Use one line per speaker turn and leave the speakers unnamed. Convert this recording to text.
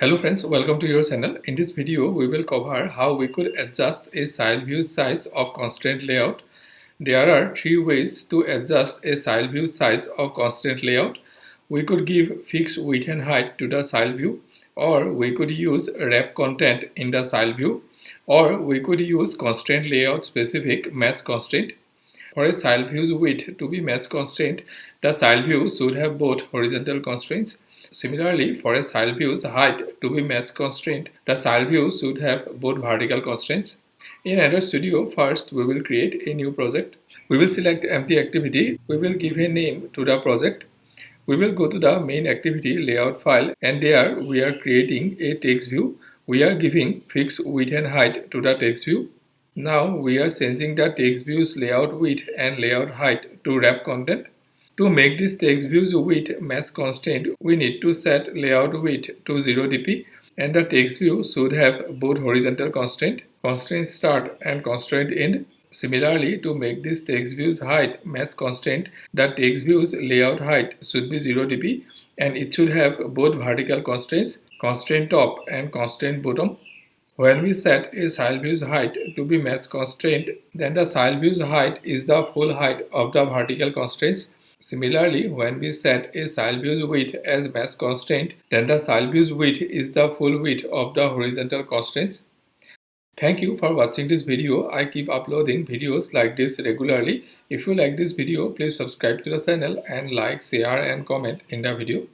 Hello friends, welcome to your channel. In this video, we will cover how we could adjust a child view size of constraint layout. There are three ways to adjust a child view size of constraint layout. We could give fixed width and height to the child view, or we could use wrap content in the child view, or we could use constraint layout specific match constraint. For a child view's width to be match constraint, the child view should have both horizontal constraints. Similarly, for a child view's height to be match constraint, the child view should have both vertical constraints. In Android Studio, first we will create a new project. We will select empty activity. We will give a name to the project. We will go to the main activity layout file, and there we are creating a text view. We are giving fixed width and height to the text view. Now we are changing the text view's layout width and layout height to wrap content. To make this text view's width match constraint, we need to set layout width to 0 dp, and the text view should have both horizontal constraint, constraint start and constraint end. Similarly, to make this text view's height match constraint, the text view's layout height should be 0 dp and it should have both vertical constraints, constraint top and constraint bottom. When we set a child view's height to be match constraint, then the child view's height is the full height of the vertical constraints. Similarly, when we set a child view's width as match constraint, then the child view's width is the full width of the horizontal constraints. Thank you for watching this video. I keep uploading videos like this regularly. If you like this video, please subscribe to the channel and like, share and comment in the video.